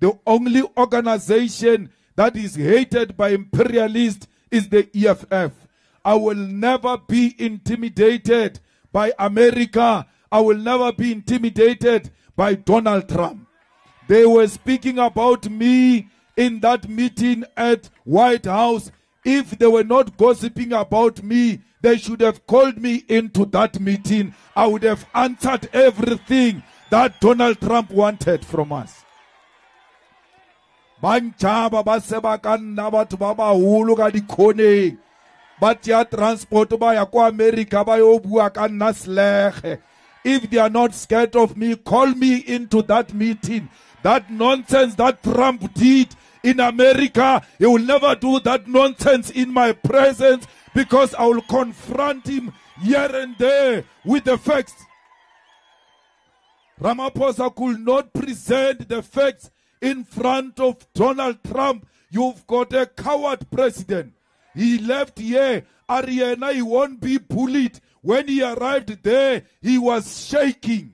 The only organization that is hated by imperialists is the EFF. I will never be intimidated by America. I will never be intimidated by Donald Trump. They were speaking about me in that meeting at White House. If they were not gossiping about me, they should have called me into that meeting. I would have answered everything that Donald Trump wanted from us. Banchaba ba seba ka nna batho ba baholo ka dikhoneng ba tia transport ba ya kwa America ba yo bua ka nna slege. If they are not scared of me, call me into that meeting. That nonsense that Trump did in America, he will never do that nonsense in my presence, because I will confront him here and there with the facts. Ramaphosa could not present the facts in front of Donald Trump. You've got a coward president. He left here. Ariana, he won't be bullied. When he arrived there, he was shaking.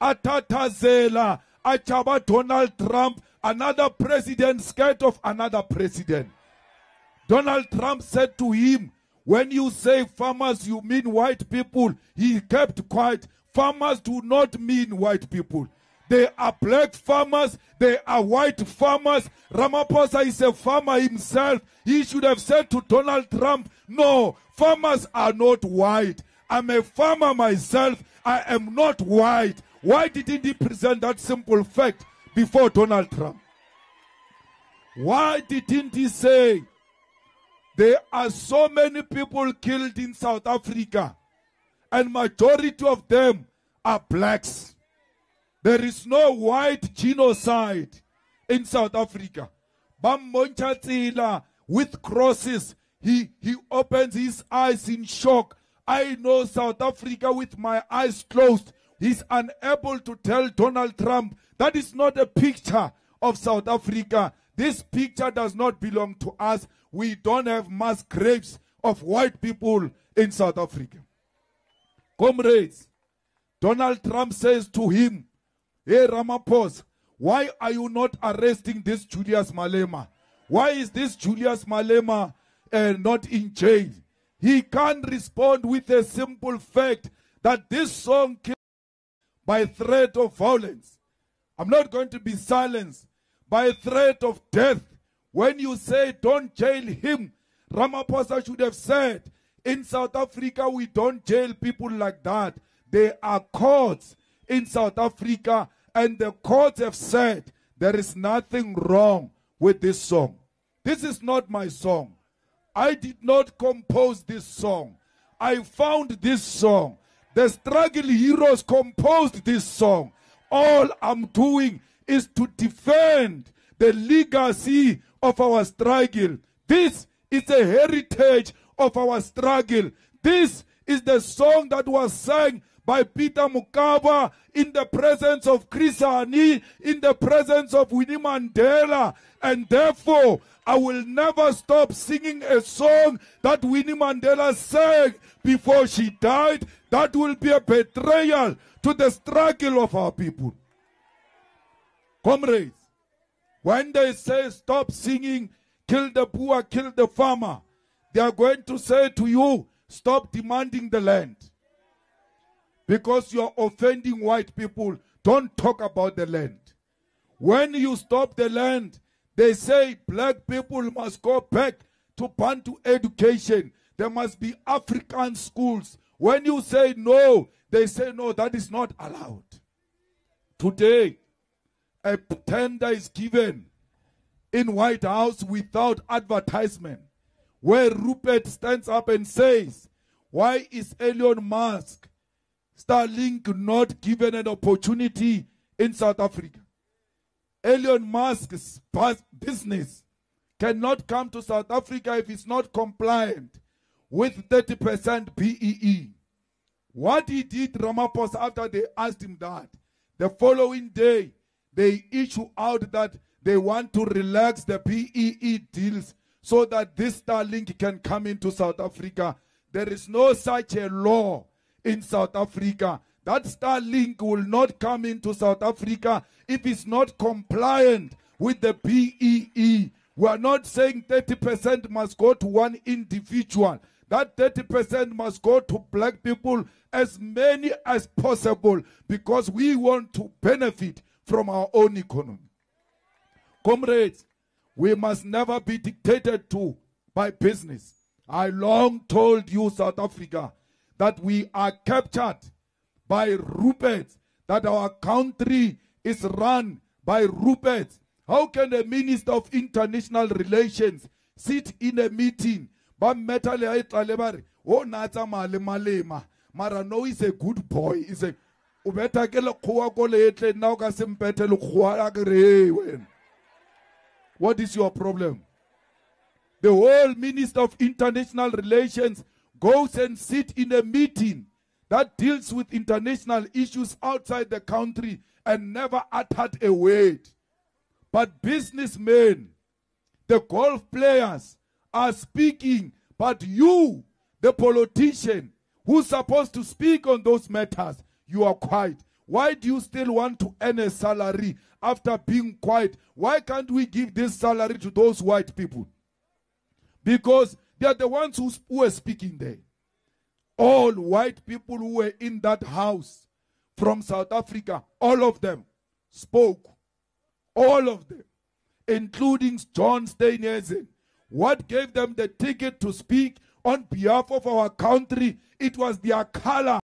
Atatazela, achaba Donald Trump, another president scared of another president. Donald Trump said to him, when you say farmers, you mean white people. He kept quiet. Farmers do not mean white people. They are black farmers. They are white farmers. Ramaphosa is a farmer himself. He should have said to Donald Trump, no, farmers are not white. I'm a farmer myself. I am not white. Why didn't he present that simple fact before Donald Trump? Why didn't he say, there are so many people killed in South Africa, and majority of them are blacks. There is no white genocide in South Africa. Bammonchatsila with crosses. He opens his eyes in shock. I know South Africa with my eyes closed. He's unable to tell Donald Trump that is not a picture of South Africa. This picture does not belong to us. We don't have mass graves of white people in South Africa. Comrades, Donald Trump says to him, hey Ramaphosa, why are you not arresting this Julius Malema? Why is this Julius Malema not in jail? He can't respond with a simple fact that this song killed by threat of violence. I'm not going to be silenced by threat of death. When you say don't jail him, Ramaphosa should have said, in South Africa we don't jail people like that. There are courts in South Africa, and the courts have said there is nothing wrong with this song. This is not my song. I did not compose this song. I found this song. The struggle heroes composed this song. All I'm doing is to defend the legacy of our struggle. This is a heritage of our struggle. This is the song that was sung by Peter Mokaba in the presence of Chris Hani, in the presence of Winnie Mandela. And therefore, I will never stop singing a song that Winnie Mandela sang before she died. That will be a betrayal to the struggle of our people. Comrades, when they say stop singing, kill the poor, kill the farmer, they are going to say to you, stop demanding the land. Because you are offending white people, don't talk about the land. When you stop the land, they say black people must go back to Bantu education. There must be African schools. When you say no, they say no, that is not allowed. Today, a tender is given in White House without advertisement, where Rupert stands up and says, why is Elon Musk, Starlink, not given an opportunity in South Africa? Elon Musk's business cannot come to South Africa if it's not compliant with 30% BEE. What he did, Ramaphosa, after they asked him that, the following day, they issue out that they want to relax the BEE deals so that this Starlink can come into South Africa. There is no such a law in South Africa that Starlink will not come into South Africa if it's not compliant with the BEE. We are not saying 30% must go to one individual. That 30% must go to black people, as many as possible, because we want to benefit from our own economy. Comrades, we must never be dictated to by business. I long told you, South Africa, that we are captured by Ruperts, that our country is run by Ruperts. How can a minister of international relations sit in a meeting? Oh, Mara no is a good boy. He's a what is your problem? The whole Minister of International Relations goes and sits in a meeting that deals with international issues outside the country and never uttered a word. But businessmen, the golf players are speaking, but you, the politician, who's supposed to speak on those matters, you are quiet. Why do you still want to earn a salary after being quiet? Why can't we give this salary to those white people? Because they are the ones who are speaking there. All white people who were in that house from South Africa, all of them spoke. All of them, including John Steenhuisen. What gave them the ticket to speak on behalf of our country? It was their color.